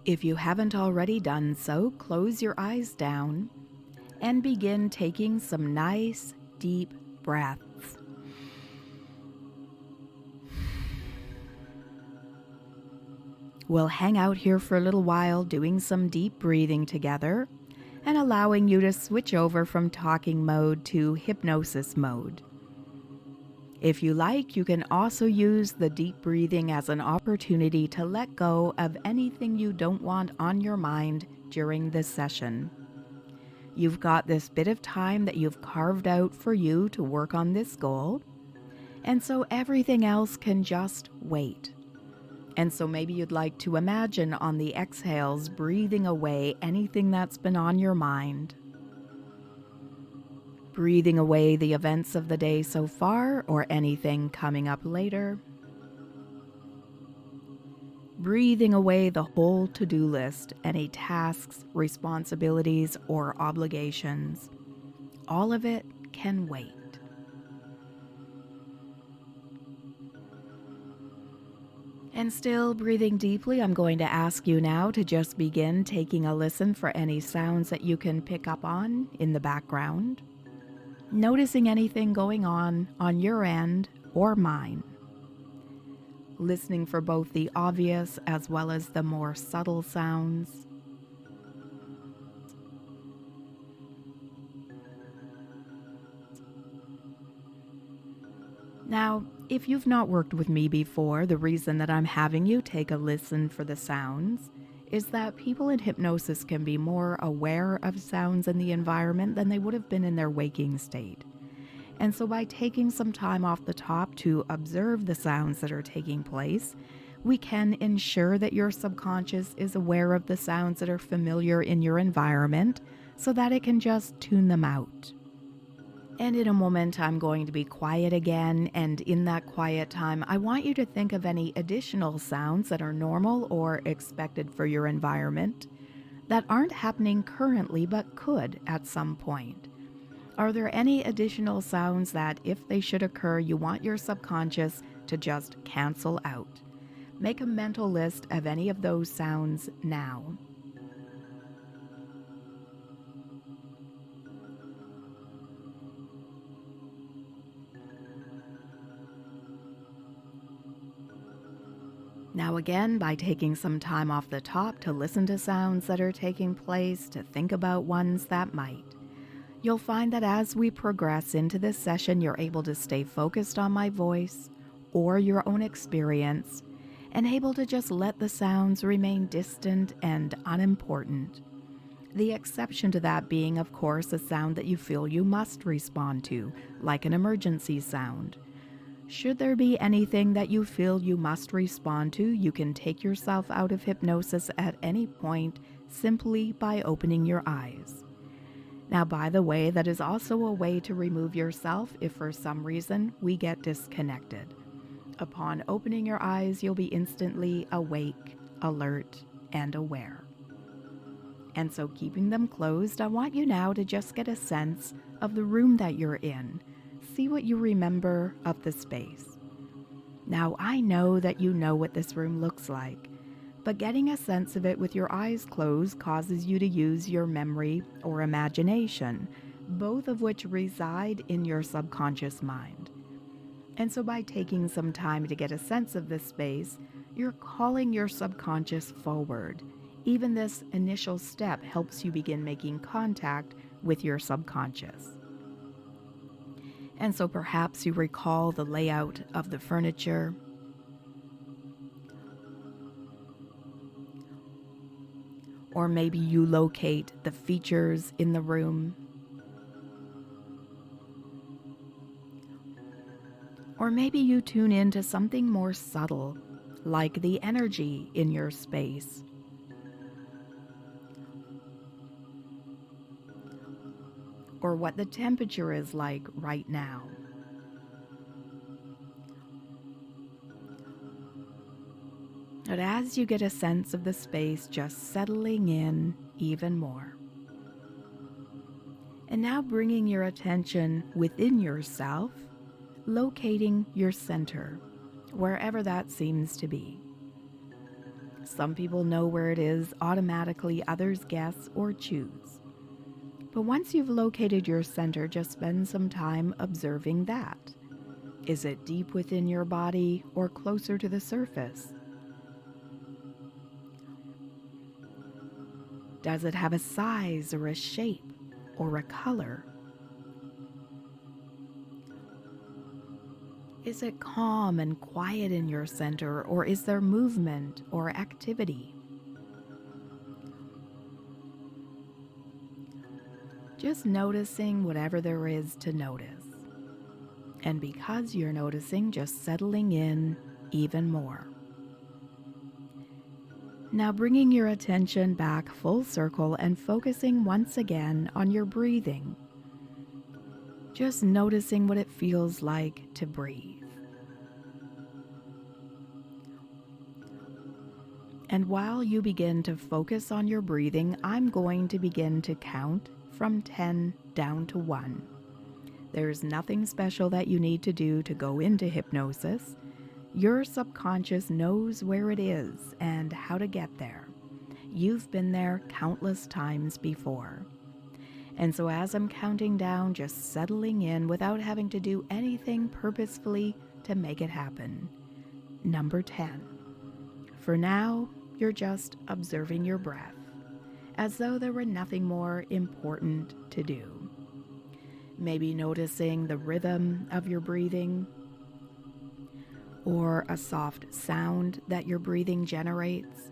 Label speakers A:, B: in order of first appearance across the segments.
A: If you haven't already done so, close your eyes down and begin taking some nice, deep breaths. We'll hang out here for a little while doing some deep breathing together and allowing you to switch over from talking mode to hypnosis mode. If you like, you can also use the deep breathing as an opportunity to let go of anything you don't want on your mind during this session. You've got this bit of time that you've carved out for you to work on this goal, and so everything else can just wait. And so maybe you'd like to imagine on the exhales breathing away anything that's been on your mind. Breathing away the events of the day so far or anything coming up later. Breathing away the whole to-do list, any tasks, responsibilities, or obligations. All of it can wait. And still breathing deeply, I'm going to ask you now to just begin taking a listen for any sounds that you can pick up on in the background. Noticing anything going on your end or mine. Listening for both the obvious as well as the more subtle sounds. Now, if you've not worked with me before, the reason that I'm having you take a listen for the sounds is that people in hypnosis can be more aware of sounds in the environment than they would have been in their waking state. And so by taking some time off the top to observe the sounds that are taking place, we can ensure that your subconscious is aware of the sounds that are familiar in your environment so that it can just tune them out. And in a moment, I'm going to be quiet again, and in that quiet time, I want you to think of any additional sounds that are normal or expected for your environment that aren't happening currently but could at some point. Are there any additional sounds that, if they should occur, you want your subconscious to just cancel out? Make a mental list of any of those sounds now. Now again, by taking some time off the top to listen to sounds that are taking place, to think about ones that might, you'll find that as we progress into this session, you're able to stay focused on my voice or your own experience and able to just let the sounds remain distant and unimportant. The exception to that being, of course, a sound that you feel you must respond to, like an emergency sound. Should there be anything that you feel you must respond to, you can take yourself out of hypnosis at any point simply by opening your eyes. Now, by the way, that is also a way to remove yourself if for some reason we get disconnected. Upon opening your eyes, you'll be instantly awake, alert, and aware. And so keeping them closed, I want you now to just get a sense of the room that you're in. See what you remember of the space. Now, I know that you know what this room looks like, but getting a sense of it with your eyes closed causes you to use your memory or imagination, both of which reside in your subconscious mind. And so by taking some time to get a sense of this space, you're calling your subconscious forward. Even this initial step helps you begin making contact with your subconscious. And so perhaps you recall the layout of the furniture, or maybe you locate the features in the room, or maybe you tune into something more subtle, like the energy in your space. Or what the temperature is like right now. But as you get a sense of the space just settling in even more. And now bringing your attention within yourself, locating your center, wherever that seems to be. Some people know where it is automatically, others guess or choose. But once you've located your center, just spend some time observing that. Is it deep within your body or closer to the surface? Does it have a size or a shape or a color? Is it calm and quiet in your center, or is there movement or activity? Just noticing whatever there is to notice. And because you're noticing, just settling in even more. Now bringing your attention back full circle and focusing once again on your breathing. Just noticing what it feels like to breathe. And while you begin to focus on your breathing, I'm going to begin to count from 10 down to 1. There's nothing special that you need to do to go into hypnosis. Your subconscious knows where it is and how to get there. You've been there countless times before. And so as I'm counting down, just settling in without having to do anything purposefully to make it happen. Number 10. For now, you're just observing your breath, as though there were nothing more important to do. Maybe noticing the rhythm of your breathing, or a soft sound that your breathing generates.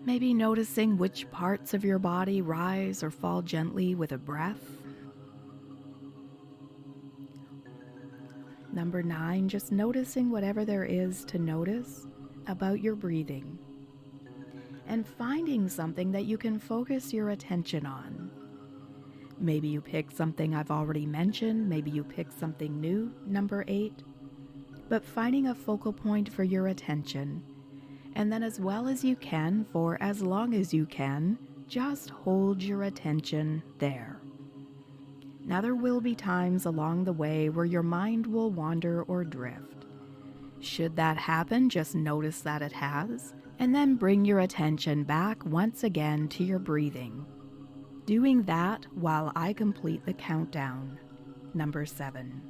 A: Maybe noticing which parts of your body rise or fall gently with a breath. Number 9, just noticing whatever there is to notice about your breathing. And finding something that you can focus your attention on. Maybe you pick something I've already mentioned, maybe you pick something new, number 8. But finding a focal point for your attention. And then as well as you can, for as long as you can, just hold your attention there. Now there will be times along the way where your mind will wander or drift. Should that happen, just notice that it has, and then bring your attention back once again to your breathing. Doing that while I complete the countdown. Number 7.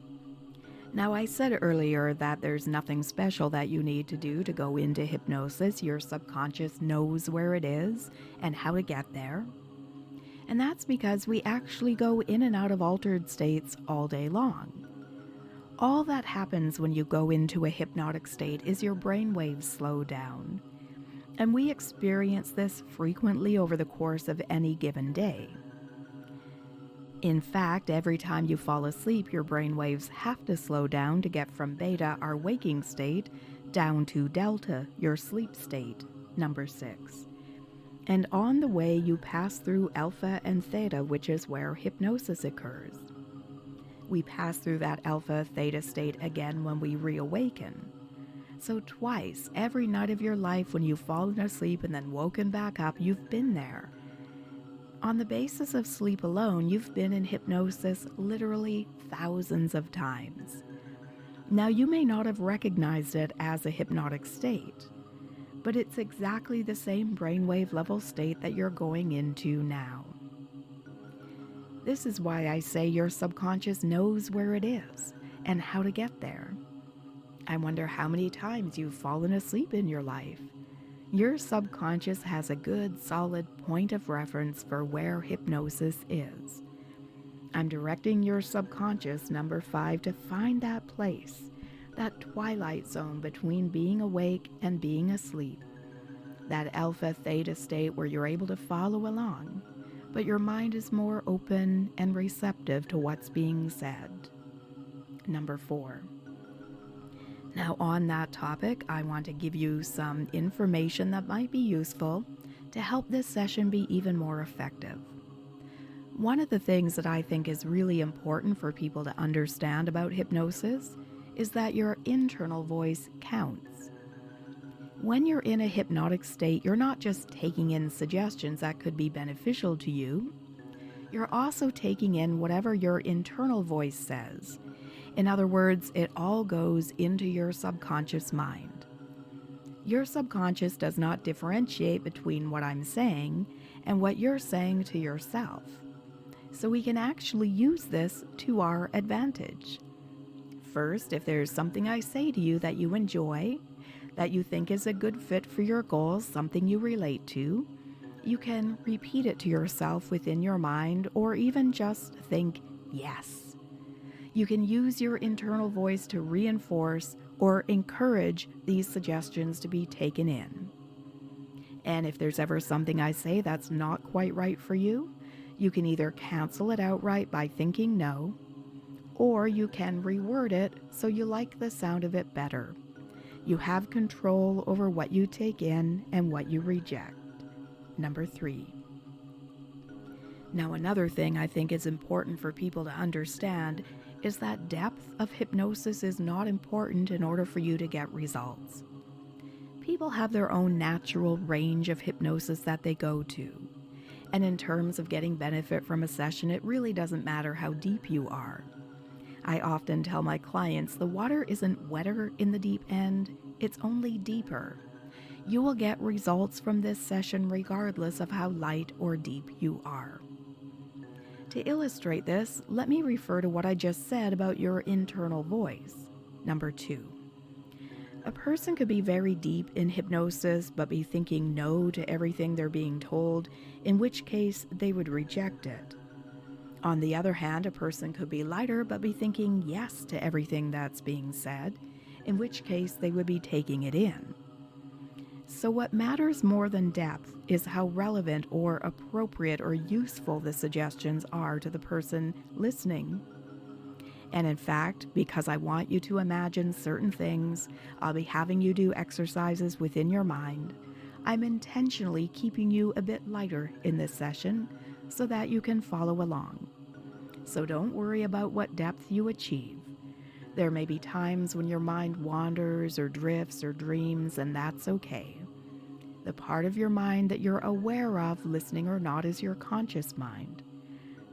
A: Now I said earlier that there's nothing special that you need to do to go into hypnosis. Your subconscious knows where it is and how to get there. And that's because we actually go in and out of altered states all day long. All that happens when you go into a hypnotic state is your brain waves slow down. And we experience this frequently over the course of any given day. In fact, every time you fall asleep, your brain waves have to slow down to get from beta, our waking state, down to delta, your sleep state, number 6. And on the way, you pass through alpha and theta, which is where hypnosis occurs. We pass through that alpha theta state again when we reawaken. So twice every night of your life when you've fallen asleep and then woken back up, you've been there. On the basis of sleep alone, you've been in hypnosis literally thousands of times. Now, you may not have recognized it as a hypnotic state, but it's exactly the same brainwave level state that you're going into now. This is why I say your subconscious knows where it is and how to get there. I wonder how many times you've fallen asleep in your life. Your subconscious has a good, solid point of reference for where hypnosis is. I'm directing your subconscious, number 5, to find that place, that twilight zone between being awake and being asleep, that alpha theta state where you're able to follow along, but your mind is more open and receptive to what's being said. Number 4. Now on that topic, I want to give you some information that might be useful to help this session be even more effective. One of the things that I think is really important for people to understand about hypnosis is that your internal voice counts. When you're in a hypnotic state, you're not just taking in suggestions that could be beneficial to you, you're also taking in whatever your internal voice says. In other words, it all goes into your subconscious mind. Your subconscious does not differentiate between what I'm saying and what you're saying to yourself. So we can actually use this to our advantage. First, if there's something I say to you that you enjoy, that you think is a good fit for your goals, something you relate to, you can repeat it to yourself within your mind or even just think, yes. You can use your internal voice to reinforce or encourage these suggestions to be taken in. And if there's ever something I say that's not quite right for you, you can either cancel it outright by thinking no, or you can reword it so you like the sound of it better. You have control over what you take in and what you reject. Number 3. Now, another thing I think is important for people to understand is that depth of hypnosis is not important in order for you to get results. People have their own natural range of hypnosis that they go to. And in terms of getting benefit from a session, it really doesn't matter how deep you are. I often tell my clients the water isn't wetter in the deep end, it's only deeper. You will get results from this session regardless of how light or deep you are. To illustrate this, let me refer to what I just said about your internal voice. Number 2. A person could be very deep in hypnosis but be thinking no to everything they're being told, in which case they would reject it. On the other hand, a person could be lighter but be thinking yes to everything that's being said, in which case they would be taking it in. So what matters more than depth is how relevant or appropriate or useful the suggestions are to the person listening. And in fact, because I want you to imagine certain things, I'll be having you do exercises within your mind. I'm intentionally keeping you a bit lighter in this session so that you can follow along. So don't worry about what depth you achieve. There may be times when your mind wanders or drifts or dreams, and that's okay. The part of your mind that you're aware of, listening or not, is your conscious mind.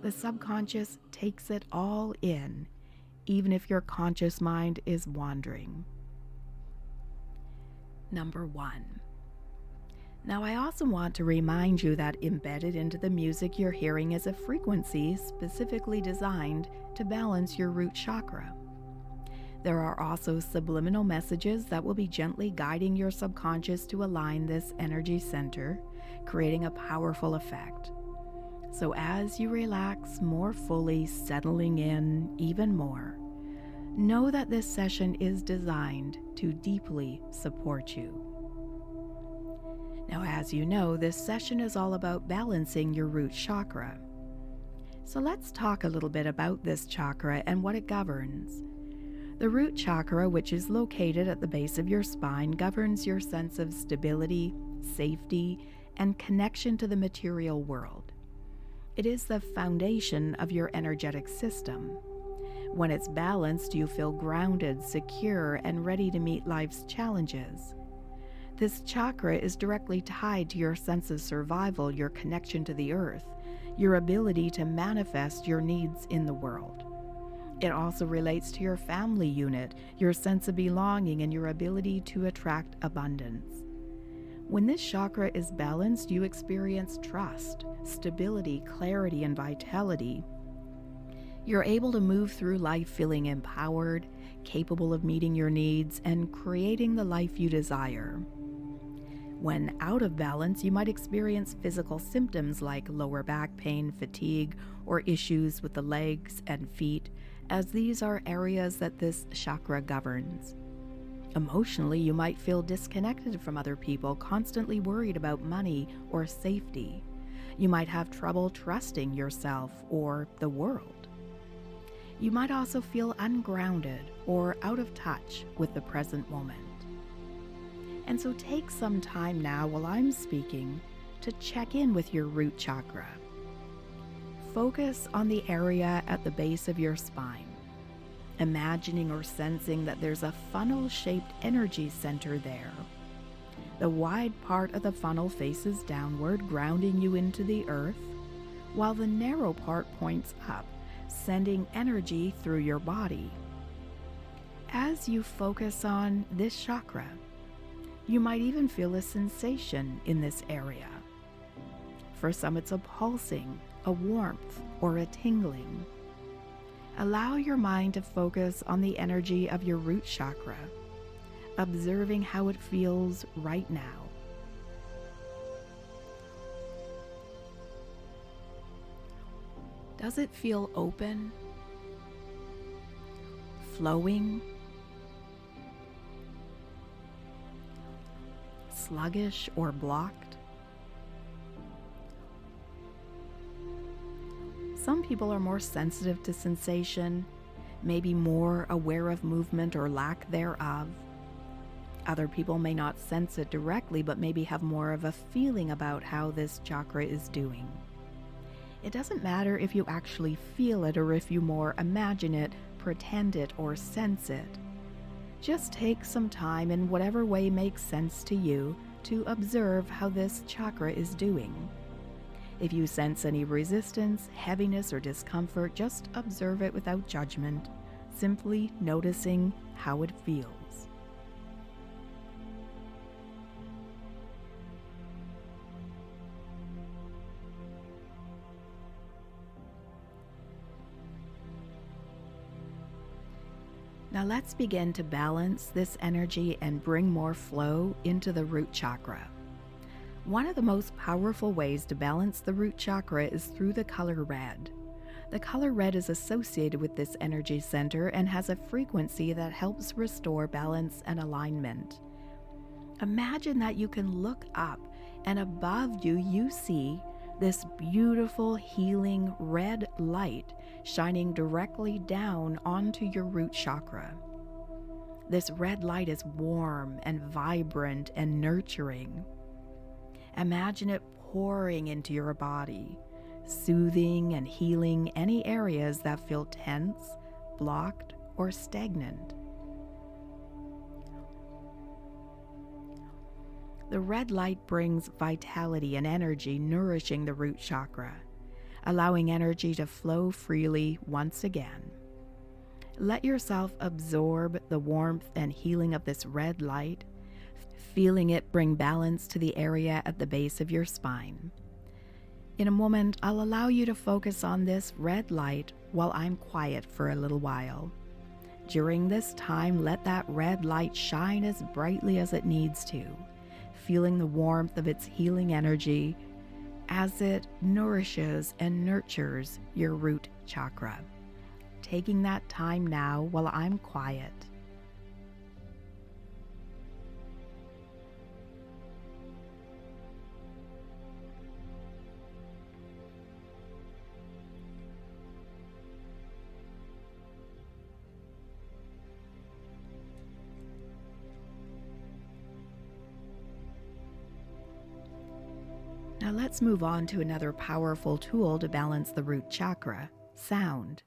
A: The subconscious takes it all in, even if your conscious mind is wandering. Number 1. Now, I also want to remind you that embedded into the music you're hearing is a frequency specifically designed to balance your root chakra. There are also subliminal messages that will be gently guiding your subconscious to align this energy center, creating a powerful effect. So as you relax more fully, settling in even more, know that this session is designed to deeply support you. Now, as you know, this session is all about balancing your root chakra. So let's talk a little bit about this chakra and what it governs. The root chakra, which is located at the base of your spine, governs your sense of stability, safety, and connection to the material world. It is the foundation of your energetic system. When it's balanced, you feel grounded, secure, and ready to meet life's challenges. This chakra is directly tied to your sense of survival, your connection to the earth, your ability to manifest your needs in the world. It also relates to your family unit, your sense of belonging, and your ability to attract abundance. When this chakra is balanced, you experience trust, stability, clarity, and vitality. You're able to move through life feeling empowered, capable of meeting your needs, and creating the life you desire. When out of balance, you might experience physical symptoms like lower back pain, fatigue, or issues with the legs and feet, as these are areas that this chakra governs. Emotionally, you might feel disconnected from other people, constantly worried about money or safety. You might have trouble trusting yourself or the world. You might also feel ungrounded or out of touch with the present moment. And so take some time now while I'm speaking to check in with your root chakra. Focus on the area at the base of your spine, imagining or sensing that there's a funnel-shaped energy center there. The wide part of the funnel faces downward, grounding you into the earth, while the narrow part points up, sending energy through your body. As you focus on this chakra, you might even feel a sensation in this area. For some, it's a pulsing, a warmth, or a tingling. Allow your mind to focus on the energy of your root chakra, observing how it feels right now. Does it feel open, flowing, sluggish, or blocked? Some people are more sensitive to sensation, maybe more aware of movement or lack thereof. Other people may not sense it directly, but maybe have more of a feeling about how this chakra is doing. It doesn't matter if you actually feel it or if you more imagine it, pretend it, or sense it. Just take some time in whatever way makes sense to you to observe how this chakra is doing. If you sense any resistance, heaviness, or discomfort, just observe it without judgment, simply noticing how it feels. Now let's begin to balance this energy and bring more flow into the root chakra. One of the most powerful ways to balance the root chakra is through the color red. The color red is associated with this energy center and has a frequency that helps restore balance and alignment. Imagine that you can look up and above you, you see this beautiful healing red light shining directly down onto your root chakra. This red light is warm and vibrant and nurturing. Imagine it pouring into your body, soothing and healing any areas that feel tense, blocked, or stagnant. The red light brings vitality and energy, nourishing the root chakra, allowing energy to flow freely once again. Let yourself absorb the warmth and healing of this red light, feeling it bring balance to the area at the base of your spine. In a moment, I'll allow you to focus on this red light while I'm quiet for a little while. During this time, let that red light shine as brightly as it needs to, feeling the warmth of its healing energy as it nourishes and nurtures your root chakra. Taking that time now while I'm quiet. Now let's move on to another powerful tool to balance the root chakra, sound.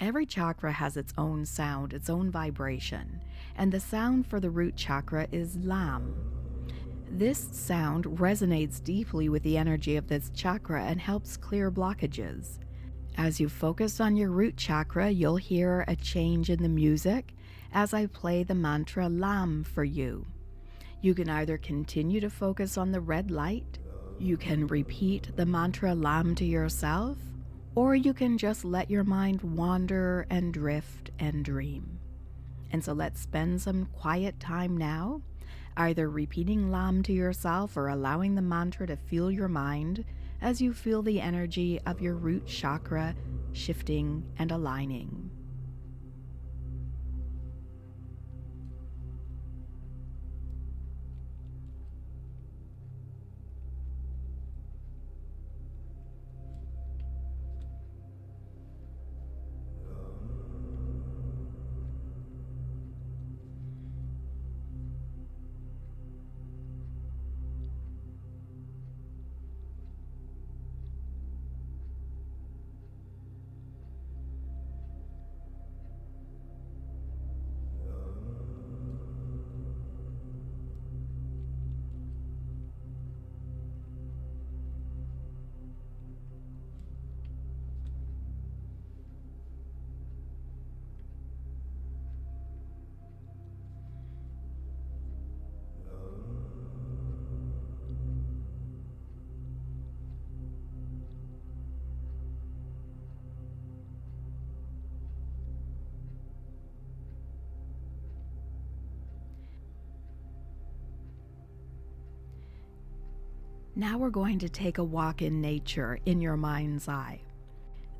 A: Every chakra has its own sound, its own vibration, and the sound for the root chakra is lam. This sound resonates deeply with the energy of this chakra and helps clear blockages. As you focus on your root chakra, you'll hear a change in the music as I play the mantra lam for you. You can either continue to focus on the red light, you can repeat the mantra lam to yourself, or you can just let your mind wander and drift and dream. And so let's spend some quiet time now, either repeating lam to yourself or allowing the mantra to fill your mind as you feel the energy of your root chakra shifting and aligning. Now we're going to take a walk in nature in your mind's eye.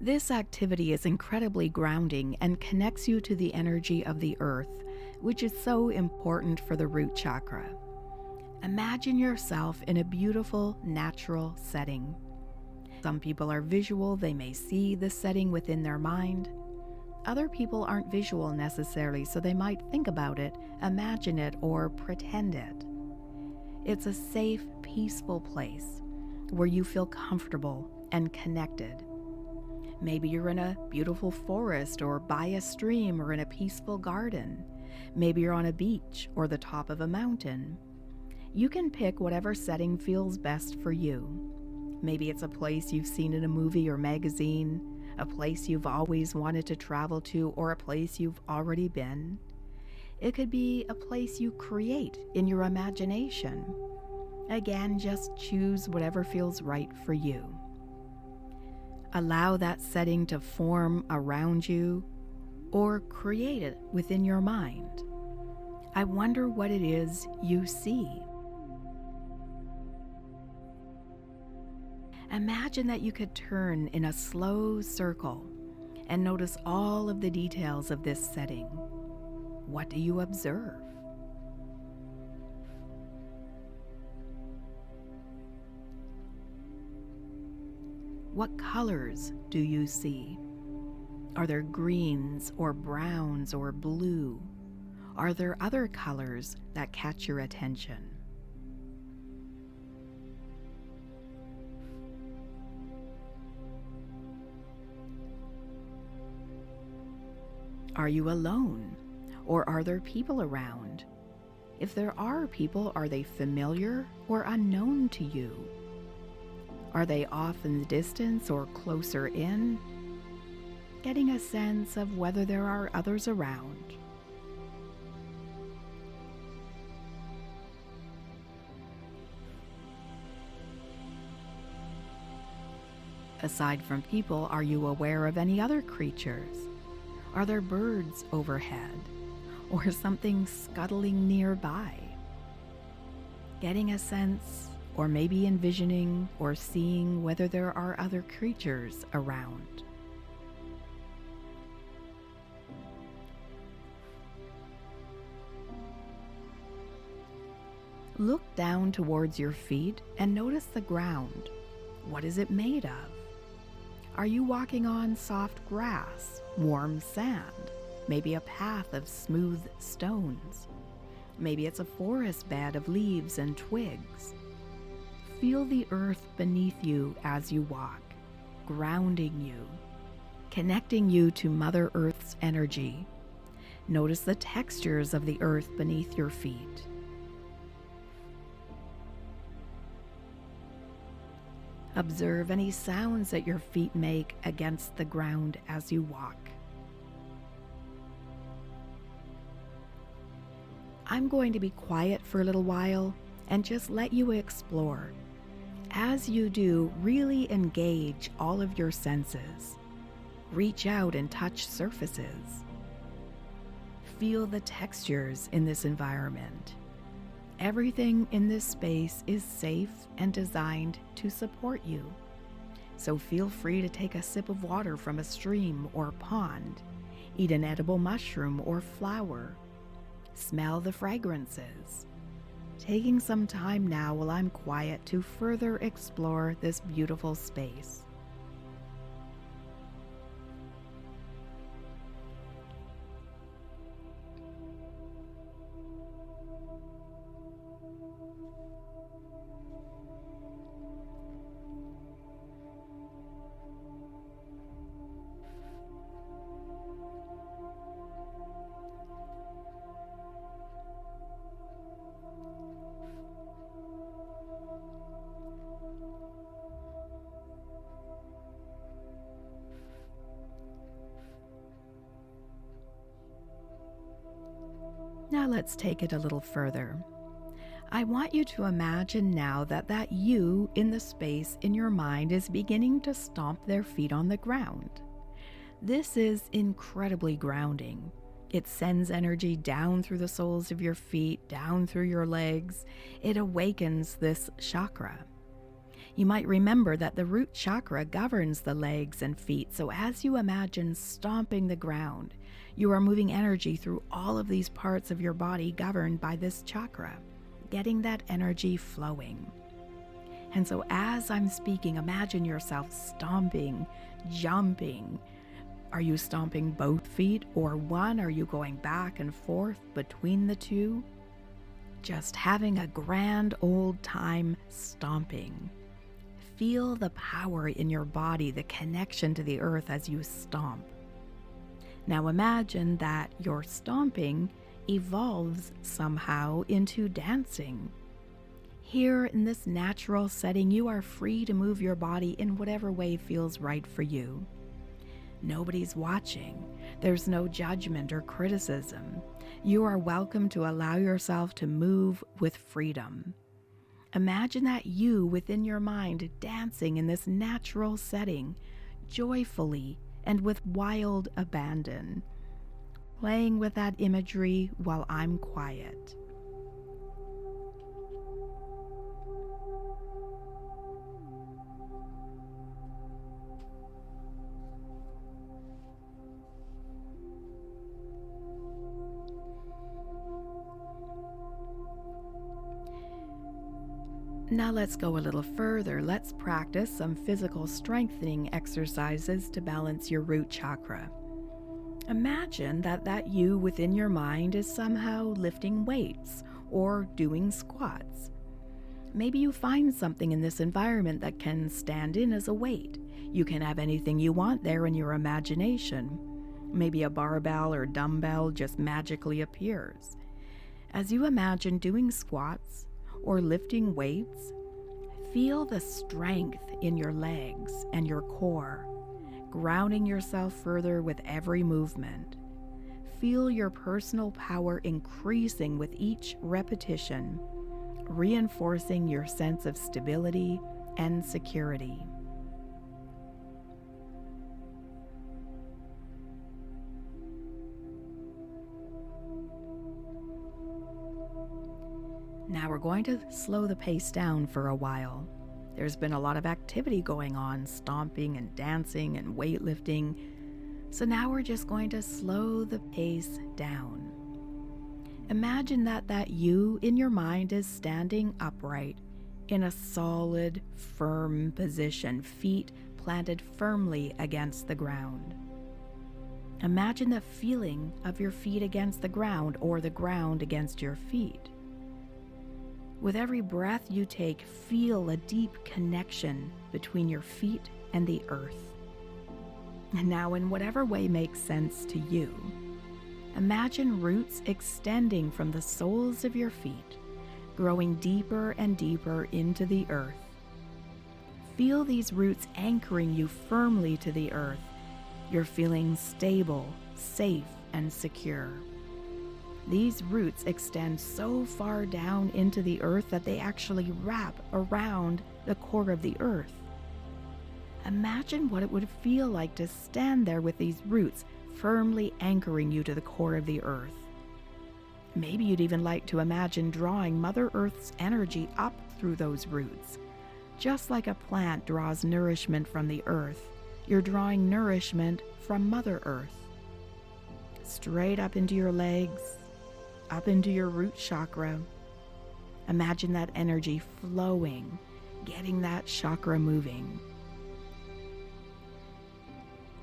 A: This activity is incredibly grounding and connects you to the energy of the earth, which is so important for the root chakra. Imagine yourself in a beautiful, natural setting. Some people are visual, they may see the setting within their mind. Other people aren't visual necessarily, so they might think about it, imagine it, or pretend it. It's a safe, peaceful place where you feel comfortable and connected. Maybe you're in a beautiful forest or by a stream or in a peaceful garden. Maybe you're on a beach or the top of a mountain. You can pick whatever setting feels best for you. Maybe it's a place you've seen in a movie or magazine, a place you've always wanted to travel to, or a place you've already been. It could be a place you create in your imagination. Again, just choose whatever feels right for you. Allow that setting to form around you or create it within your mind. I wonder what it is you see. Imagine that you could turn in a slow circle and notice all of the details of this setting. What do you observe? What colors do you see? Are there greens or browns or blue? Are there other colors that catch your attention? Are you alone, or are there people around? If there are people, are they familiar or unknown to you? Are they off in the distance or closer in? Getting a sense of whether there are others around. Aside from people, are you aware of any other creatures? Are there birds overhead or something scuttling nearby? Getting a sense, or maybe envisioning or seeing whether there are other creatures around. Look down towards your feet and notice the ground. What is it made of? Are you walking on soft grass, warm sand, maybe a path of smooth stones? Maybe it's a forest bed of leaves and twigs. Feel the earth beneath you as you walk, grounding you, connecting you to Mother Earth's energy. Notice the textures of the earth beneath your feet. Observe any sounds that your feet make against the ground as you walk. I'm going to be quiet for a little while and just let you explore. As you do, really engage all of your senses. Reach out and touch surfaces. Feel the textures in this environment. Everything in this space is safe and designed to support you. So feel free to take a sip of water from a stream or pond, eat an edible mushroom or flower, smell the fragrances. Taking some time now while I'm quiet to further explore this beautiful space. Now let's take it a little further. I want you to imagine now that you in the space in your mind is beginning to stomp their feet on the ground. This is incredibly grounding. It sends energy down through the soles of your feet, down through your legs. It awakens this chakra. You might remember that the root chakra governs the legs and feet, so as you imagine stomping the ground, you are moving energy through all of these parts of your body governed by this chakra, getting that energy flowing. And so as I'm speaking, imagine yourself stomping, jumping. Are you stomping both feet or one? Are you going back and forth between the two? Just having a grand old time stomping. Feel the power in your body, the connection to the earth as you stomp. Now imagine that your stomping evolves somehow into dancing. Here in this natural setting, you are free to move your body in whatever way feels right for you. Nobody's watching. There's no judgment or criticism. You are welcome to allow yourself to move with freedom. Imagine that you within your mind dancing in this natural setting, joyfully and with wild abandon, playing with that imagery while I'm quiet. Now let's go a little further. Let's practice some physical strengthening exercises to balance your root chakra. Imagine that you within your mind is somehow lifting weights or doing squats. Maybe you find something in this environment that can stand in as a weight. You can have anything you want there in your imagination. Maybe a barbell or dumbbell just magically appears. As you imagine doing squats or lifting weights, feel the strength in your legs and your core, grounding yourself further with every movement. Feel your personal power increasing with each repetition, reinforcing your sense of stability and security. Now we're going to slow the pace down for a while. There's been a lot of activity going on, stomping and dancing and weightlifting. So now we're just going to slow the pace down. Imagine that you in your mind is standing upright in a solid, firm position, feet planted firmly against the ground. Imagine the feeling of your feet against the ground or the ground against your feet. With every breath you take, feel a deep connection between your feet and the earth. And now, in whatever way makes sense to you, imagine roots extending from the soles of your feet, growing deeper and deeper into the earth. Feel these roots anchoring you firmly to the earth. You're feeling stable, safe, and secure. These roots extend so far down into the earth that they actually wrap around the core of the earth. Imagine what it would feel like to stand there with these roots firmly anchoring you to the core of the earth. Maybe you'd even like to imagine drawing Mother Earth's energy up through those roots. Just like a plant draws nourishment from the earth, you're drawing nourishment from Mother Earth. Straight up into your legs, up into your root chakra. Imagine that energy flowing, getting that chakra moving.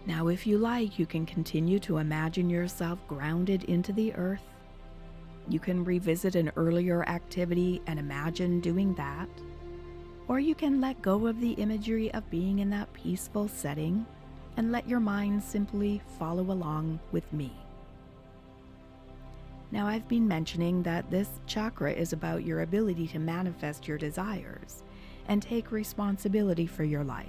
A: Now, if you like, you can continue to imagine yourself grounded into the earth. You can revisit an earlier activity and imagine doing that. Or you can let go of the imagery of being in that peaceful setting and let your mind simply follow along with me. Now, I've been mentioning that this chakra is about your ability to manifest your desires and take responsibility for your life.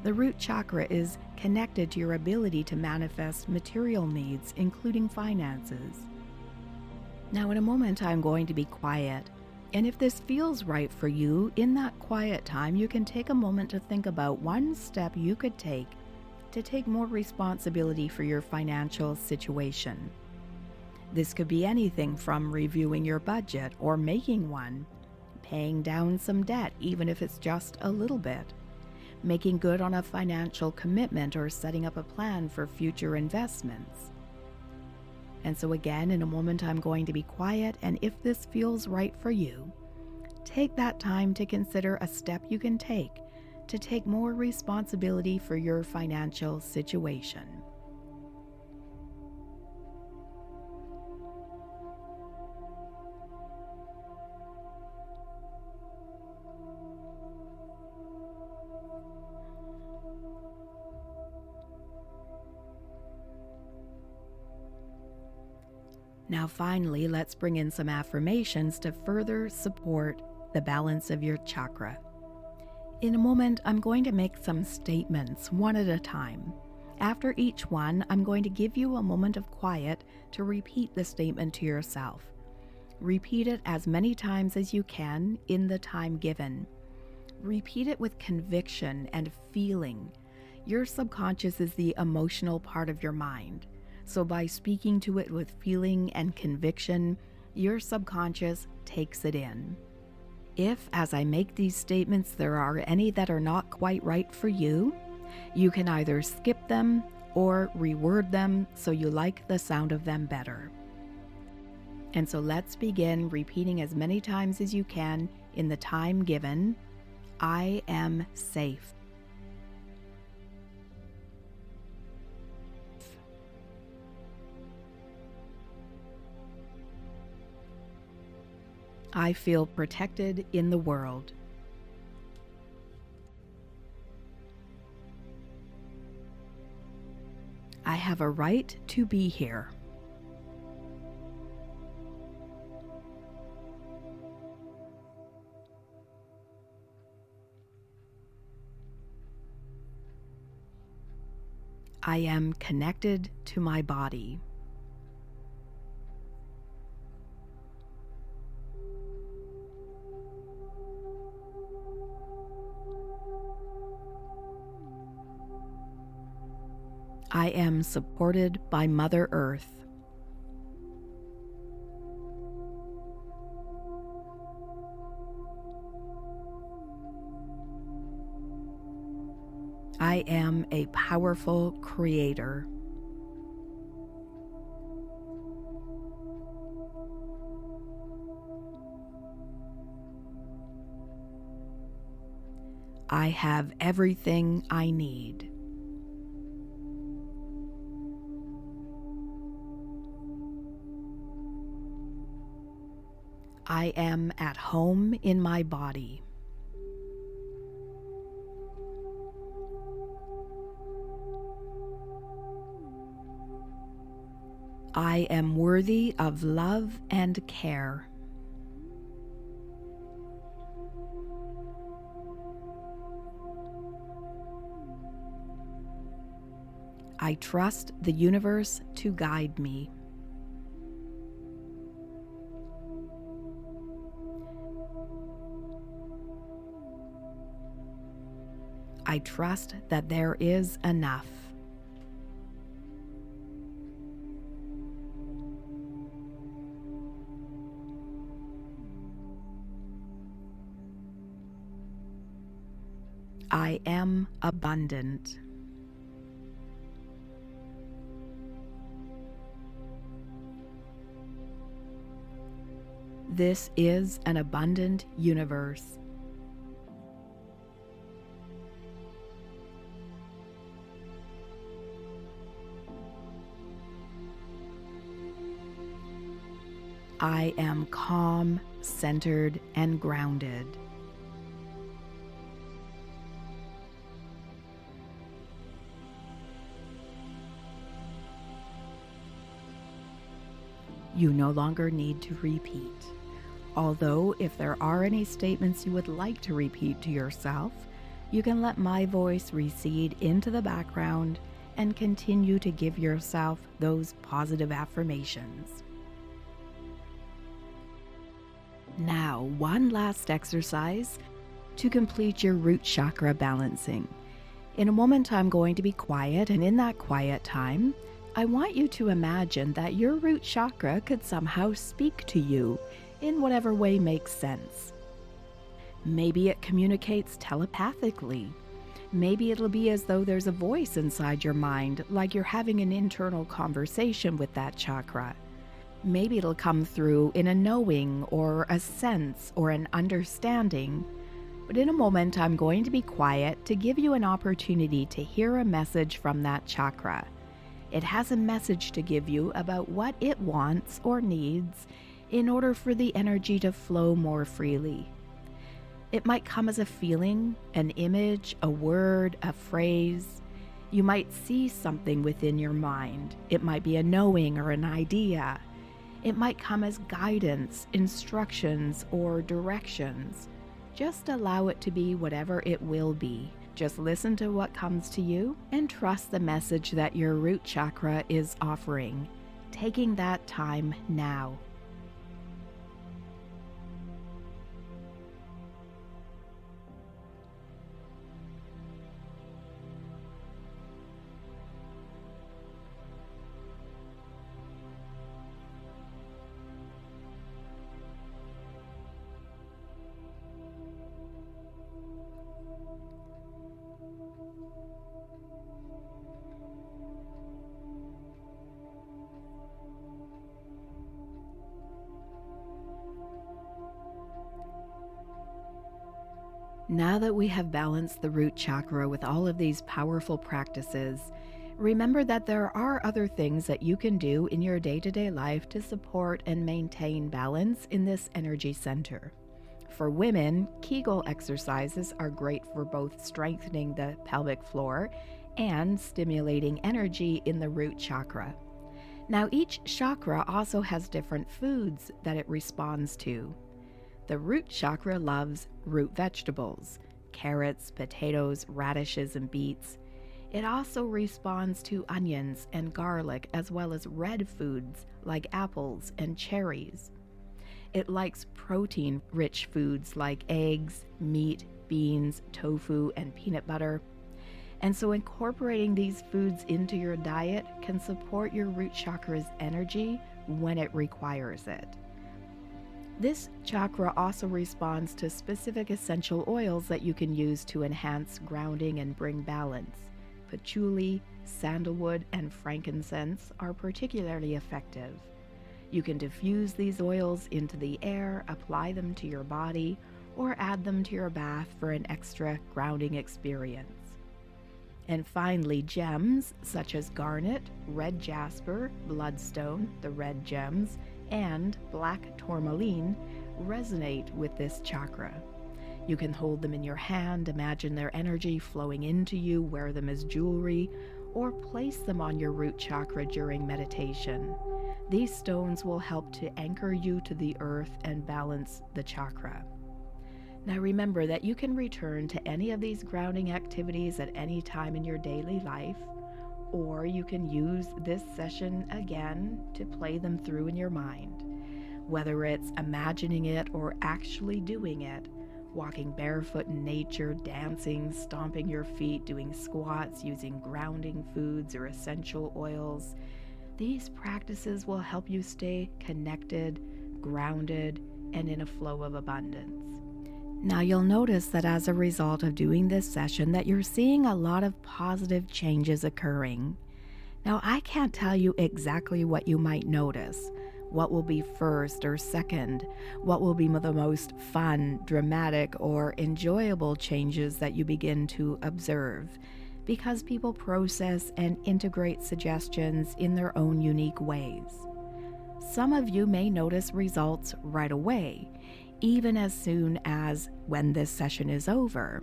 A: The root chakra is connected to your ability to manifest material needs, including finances. Now, in a moment, I'm going to be quiet, and if this feels right for you, in that quiet time, you can take a moment to think about one step you could take to take more responsibility for your financial situation. This could be anything from reviewing your budget or making one, paying down some debt, even if it's just a little bit, making good on a financial commitment, or setting up a plan for future investments. And so again, in a moment, I'm going to be quiet, and if this feels right for you, take that time to consider a step you can take to take more responsibility for your financial situation. Now finally, let's bring in some affirmations to further support the balance of your chakra. In a moment, I'm going to make some statements one at a time. After each one, I'm going to give you a moment of quiet to repeat the statement to yourself. Repeat it as many times as you can in the time given. Repeat it with conviction and feeling. Your subconscious is the emotional part of your mind. So by speaking to it with feeling and conviction, your subconscious takes it in. If, as I make these statements, there are any that are not quite right for you, you can either skip them or reword them so you like the sound of them better. And so let's begin repeating as many times as you can in the time given. I am safe. I feel protected in the world. I have a right to be here. I am connected to my body. I am supported by Mother Earth. I am a powerful creator. I have everything I need. I am at home in my body. I am worthy of love and care. I trust the universe to guide me. I trust that there is enough. I am abundant. This is an abundant universe. I am calm, centered, and grounded. You no longer need to repeat. Although, if there are any statements you would like to repeat to yourself, you can let my voice recede into the background and continue to give yourself those positive affirmations. Now, one last exercise to complete your root chakra balancing. In a moment, I'm going to be quiet, and in that quiet time, I want you to imagine that your root chakra could somehow speak to you in whatever way makes sense. Maybe it communicates telepathically. Maybe it'll be as though there's a voice inside your mind, like you're having an internal conversation with that chakra. Maybe it'll come through in a knowing or a sense or an understanding. But in a moment, I'm going to be quiet to give you an opportunity to hear a message from that chakra. It has a message to give you about what it wants or needs in order for the energy to flow more freely. It might come as a feeling, an image, a word, a phrase. You might see something within your mind. It might be a knowing or an idea. It might come as guidance, instructions, or directions. Just allow it to be whatever it will be. Just listen to what comes to you and trust the message that your root chakra is offering, taking that time now. Now that we have balanced the root chakra with all of these powerful practices, remember that there are other things that you can do in your day-to-day life to support and maintain balance in this energy center. For women, Kegel exercises are great for both strengthening the pelvic floor and stimulating energy in the root chakra. Now, each chakra also has different foods that it responds to. The root chakra loves root vegetables, carrots, potatoes, radishes, and beets. It also responds to onions and garlic, as well as red foods like apples and cherries. It likes protein-rich foods like eggs, meat, beans, tofu, and peanut butter. And so incorporating these foods into your diet can support your root chakra's energy when it requires it. This chakra also responds to specific essential oils that you can use to enhance grounding and bring balance. Patchouli, sandalwood, and frankincense are particularly effective. You can diffuse these oils into the air, apply them to your body, or add them to your bath for an extra grounding experience. And finally, gems such as garnet, red jasper, bloodstone, the red gems, and black tourmaline resonate with this chakra. You can hold them in your hand, imagine their energy flowing into you, wear them as jewelry, or place them on your root chakra during meditation. These stones will help to anchor you to the earth and balance the chakra. Now remember that you can return to any of these grounding activities at any time in your daily life, or you can use this session again to play them through in your mind. Whether it's imagining it or actually doing it, walking barefoot in nature, dancing, stomping your feet, doing squats, using grounding foods or essential oils, these practices will help you stay connected, grounded, and in a flow of abundance. Now you'll notice that as a result of doing this session that you're seeing a lot of positive changes occurring. Now I can't tell you exactly what you might notice, what will be first or second, what will be the most fun, dramatic, or enjoyable changes that you begin to observe, because people process and integrate suggestions in their own unique ways. Some of you may notice results right away, even as soon as when this session is over.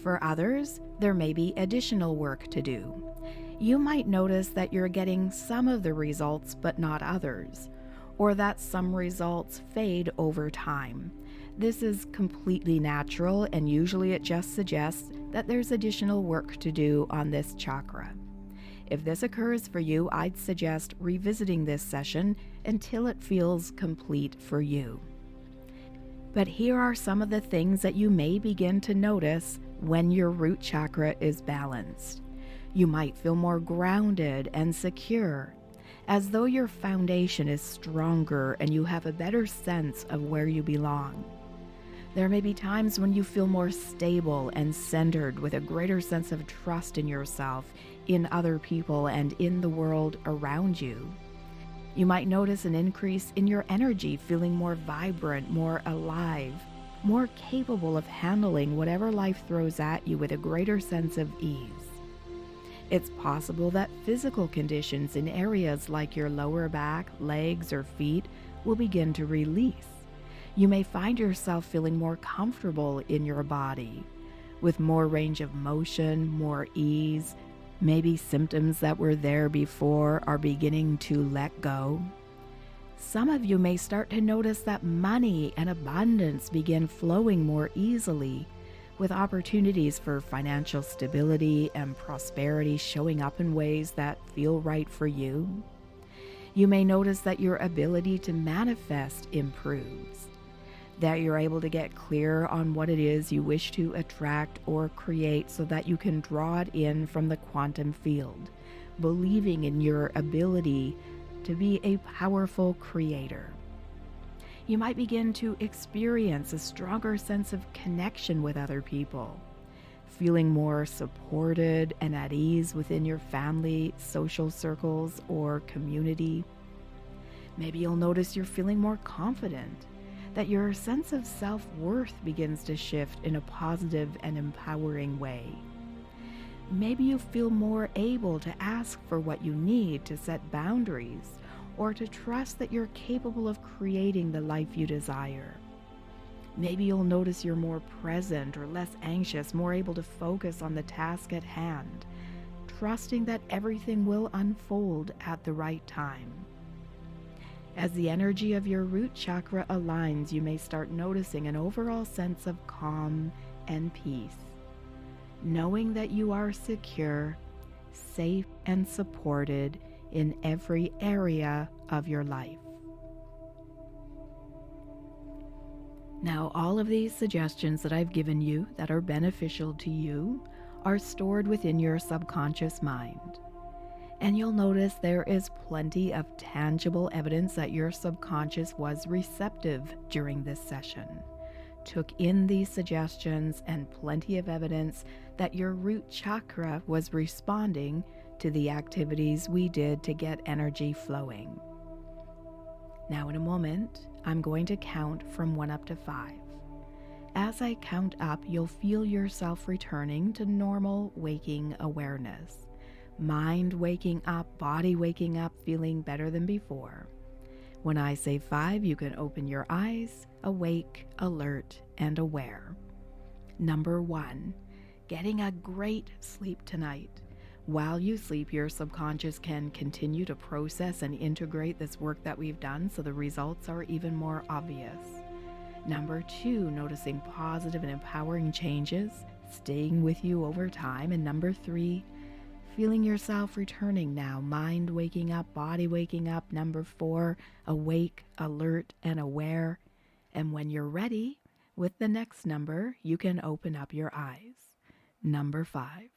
A: For others, there may be additional work to do. You might notice that you're getting some of the results but not others, or that some results fade over time. This is completely natural, and usually it just suggests that there's additional work to do on this chakra. If this occurs for you, I'd suggest revisiting this session until it feels complete for you. But here are some of the things that you may begin to notice when your root chakra is balanced. You might feel more grounded and secure, as though your foundation is stronger and you have a better sense of where you belong. There may be times when you feel more stable and centered with a greater sense of trust in yourself, in other people, and in the world around you. You might notice an increase in your energy, feeling more vibrant, more alive, more capable of handling whatever life throws at you with a greater sense of ease. It's possible that physical conditions in areas like your lower back, legs, or feet will begin to release. You may find yourself feeling more comfortable in your body, with more range of motion, more ease. Maybe symptoms that were there before are beginning to let go. Some of you may start to notice that money and abundance begin flowing more easily, with opportunities for financial stability and prosperity showing up in ways that feel right for you. You may notice that your ability to manifest improves, that you're able to get clear on what it is you wish to attract or create so that you can draw it in from the quantum field, believing in your ability to be a powerful creator. You might begin to experience a stronger sense of connection with other people, feeling more supported and at ease within your family, social circles, or community. Maybe you'll notice you're feeling more confident, that your sense of self-worth begins to shift in a positive and empowering way. Maybe you feel more able to ask for what you need, to set boundaries, or to trust that you're capable of creating the life you desire. Maybe you'll notice you're more present or less anxious, more able to focus on the task at hand, trusting that everything will unfold at the right time. As the energy of your root chakra aligns, you may start noticing an overall sense of calm and peace, knowing that you are secure, safe, and supported in every area of your life. Now, all of these suggestions that I've given you that are beneficial to you are stored within your subconscious mind. And you'll notice there is plenty of tangible evidence that your subconscious was receptive during this session, took in these suggestions, and plenty of evidence that your root chakra was responding to the activities we did to get energy flowing. Now, in a moment, I'm going to count from 1 up to 5. As I count up, you'll feel yourself returning to normal waking awareness. Mind waking up, body waking up, feeling better than before. When I say 5, you can open your eyes, awake, alert, and aware. Number 1, getting a great sleep tonight. While you sleep, your subconscious can continue to process and integrate this work that we've done, so the results are even more obvious. Number 2, noticing positive and empowering changes, staying with you over time. And number 3, feeling yourself returning now, mind waking up, body waking up. Number 4, awake, alert, and aware. And when you're ready, with the next number, you can open up your eyes. Number 5.